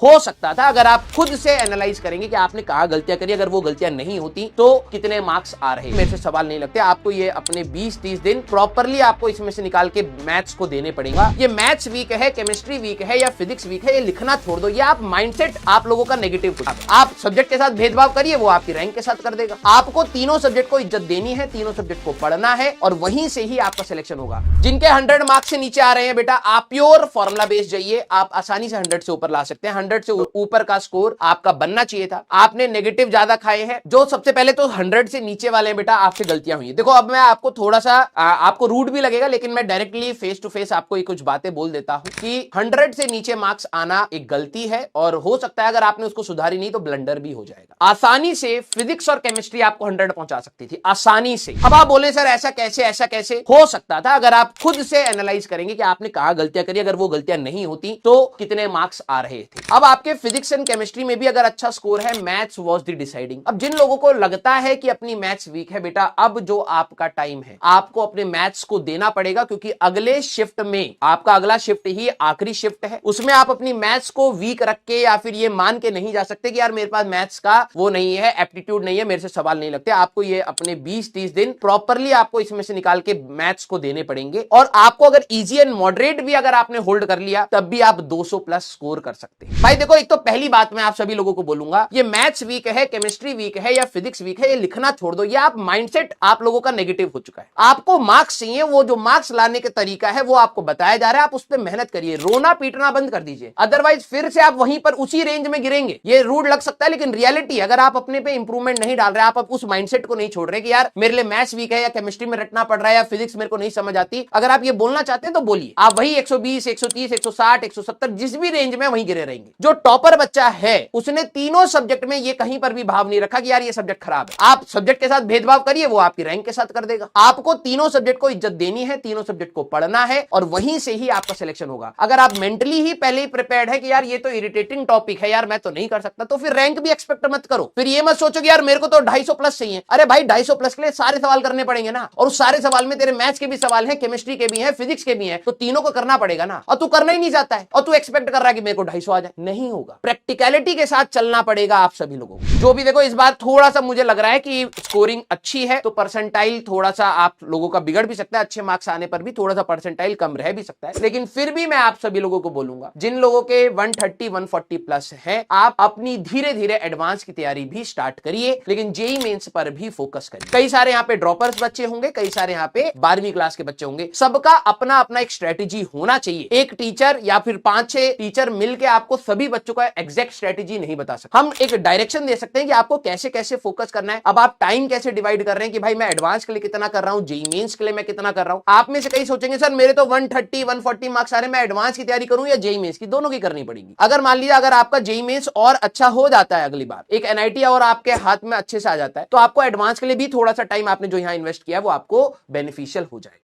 हो सकता था अगर आप खुद से एनालाइज करेंगे कि आपने कहा गलतियां करी, अगर वो गलतियां नहीं होती तो कितने मार्क्स आ रहे। मेरे से सवाल नहीं लगते, आपको ये अपने 20-30 दिन प्रॉपरली आपको इसमें से निकाल के मैथ्स को देने पड़ेगा। ये मैथ्स वीक है, केमिस्ट्री वीक है या फिजिक्स वीक है, ये लिखना छोड़ दो। ये आप माइंडसेट आप लोगों का नेगेटिव, आप सब्जेक्ट के साथ भेदभाव करिए, वो आपकी रैंक के साथ कर देगा। आपको तीनों सब्जेक्ट को इज्जत देनी है, तीनों सब्जेक्ट को पढ़ना है और वहीं से ही आपका सिलेक्शन होगा। जिनके 100 मार्क्स से नीचे आ रहे हैं बेटा, आप प्योर फॉर्मुला बेस जाइए, आप आसानी से 100 से ऊपर ला सकते हैं। 100 से ऊपर का स्कोर आपका बनना चाहिए था, आपने नेगेटिव ज्यादा खाए हैं। जो सबसे पहले तो 100 से नीचे वाले हैं बेटा, आपसे गलतियां हुई। देखो अब मैं आपको थोड़ा सा आपको रूड भी लगेगा, लेकिन मैं डायरेक्टली फेस टू फेस आपको ये कुछ बातें बोल देता हूं कि 100 से नीचे मार्क्स आना एक गलती है और हो सकता है अगर आपने उसको सुधारी नहीं तो ब्लंडर भी हो जाएगा। आसानी से फिजिक्स और केमिस्ट्री आपको 100 पहुंचा सकती थी, आसानी से। अब आप बोले सर ऐसा कैसे, ऐसा कैसे हो सकता था अगर आप खुद से एनालाइज करेंगे कि आपने कहा गलतियां करी, अगर वो गलतियां नहीं होती तो कितने मार्क्स आ रहे थे। अब आपके फिजिक्स एंड केमिस्ट्री में भी अगर अच्छा स्कोर है, मैथ्स वाज द डिसाइडिंग। अब जिन लोगों को लगता है कि अपनी मैथ्स वीक है बेटा, अब जो आपका टाइम है आपको अपने मैथ्स को देना पड़ेगा, क्योंकि अगले शिफ्ट में आपका अगला शिफ्ट ही आखिरी शिफ्ट है। उसमें आप अपनी मैथ्स को वीक रख के या फिर ये मान के नहीं जा सकते कि यार मेरे पास मैथ्स का वो नहीं है, एप्टीट्यूड नहीं है, मेरे से सवाल नहीं लगते। आपको ये अपने 20-30 दिन प्रॉपरली आपको इसमें से निकाल के मैथ्स को देने पड़ेंगे और आपको अगर इजी एंड मॉडरेट भी अगर आपने होल्ड कर लिया तब भी आप 200 प्लस स्कोर कर सकते हैं। भाई देखो, एक तो पहली बात मैं आप सभी लोगों को बोलूंगा, ये मैथ्स वीक है, केमिस्ट्री वीक है या फिजिक्स वीक है, ये लिखना छोड़ दो। ये आप माइंडसेट आप लोगों का नेगेटिव हो चुका है। आपको मार्क्स चाहिए, वो जो मार्क्स लाने का तरीका है वो आपको बताया जा रहा है, आप उस पर मेहनत करिए, रोना पीटना बंद कर दीजिए, अदरवाइज फिर से आप वहीं पर उसी रेंज में गिरेंगे। ये रूड लग सकता है लेकिन रियलिटी, अगर आप अपने पे इंप्रूवमेंट नहीं डाल रहे, आप उस माइंडसेट को नहीं छोड़ रहे कि यार मेरे लिए मैथ्स वीक है या केमिस्ट्री में रटना पड़ रहा है या फिजिक्स मेरे को नहीं समझ आती, अगर आप ये बोलना चाहते हैं तो बोलिए, आप वही 120, 130, 160, 170 जिस भी रेंज में वहीं गिरे रहेंगे। जो टॉपर बच्चा है उसने तीनों सब्जेक्ट में ये कहीं पर भी भाव नहीं रखा कि यार ये सब्जेक्ट खराब है। आप सब्जेक्ट के साथ भेदभाव करिए, वो आपकी रैंक के साथ कर देगा। आपको तीनों सब्जेक्ट को इज्जत देनी है, तीनों सब्जेक्ट को पढ़ना है और वहीं से ही आपका सिलेक्शन होगा। अगर आप मेंटली ही पहले ही प्रिपेयर्ड है कि यार ये तो इरिटेटिंग टॉपिक है, यार मैं तो नहीं कर सकता, तो फिर रैंक भी एक्सपेक्ट मत करो। फिर ये मत सोचो कि यार मेरे को तो 250 प्लस चाहिए। अरे भाई 250 प्लस के लिए सारे सवाल करने पड़ेंगे ना, और उस सारे सवाल में तेरे मैथ्स के भी सवाल हैं, केमिस्ट्री के भी हैं, फिजिक्स के भी हैं, तो तीनों को करना पड़ेगा ना। और तू करना ही नहीं चाहता है और तू एक्सपेक्ट कर रहा है कि मेरे को 250 आ जाए, नहीं होगा। प्रैक्टिकलिटी के साथ चलना पड़ेगा आप सभी लोगों को। जो भी देखो, इस बार थोड़ा सा मुझे लग रहा है कि स्कोरिंग अच्छी है तो परसेंटाइल थोड़ा सा आप लोगों का बिगड़ भी सकता है, अच्छे मार्क्स आने पर भी थोड़ा सा परसेंटाइल कम रह भी सकता है, लेकिन फिर भी मैं आप सभी लोगों को बोलूंगा, जिन लोगों के 130, 140 प्लस है, आप अपनी धीरे धीरे एडवांस की तैयारी भी स्टार्ट करिए, लेकिन जेई मेंस पर भी फोकस करिए। कई सारे यहाँ पे ड्रॉपर्स बच्चे होंगे, कई सारे यहाँ पे 12वीं क्लास के बच्चे होंगे, सबका अपना अपना एक स्ट्रेटेजी होना चाहिए। एक टीचर या फिर 5-6 टीचर मिलकर आपको सभी बच्चों का एग्जैक्ट स्ट्रेटेजी नहीं बता सकते। हम एक डायरेक्शन दे सकते हैं कि आपको कैसे कैसे फोकस करना है। अब आप टाइम कैसे डिवाइड कर रहे हैं कि भाई मैं एडवांस के लिए कितना कर रहा हूं, जेई मेंस के लिए मैं कितना कर रहा हूं। आप में से कई सोचेंगे सर मेरे तो 130, 140 मार्क्स आ रहे हैं, मैं एडवांस की तैयारी करूं या जेई मेंस की, दोनों की करनी पड़ेगी। अगर मान लीजिए अगर आपका जेई मेंस और अच्छा हो जाता है, अगली बार एक एनआईटी और आपके हाथ में अच्छे से आ जाता है, तो आपको एडवांस के लिए भी थोड़ा सा टाइम आपने जो यहां इन्वेस्ट किया है वो आपको बेनिफिशियल हो जाए।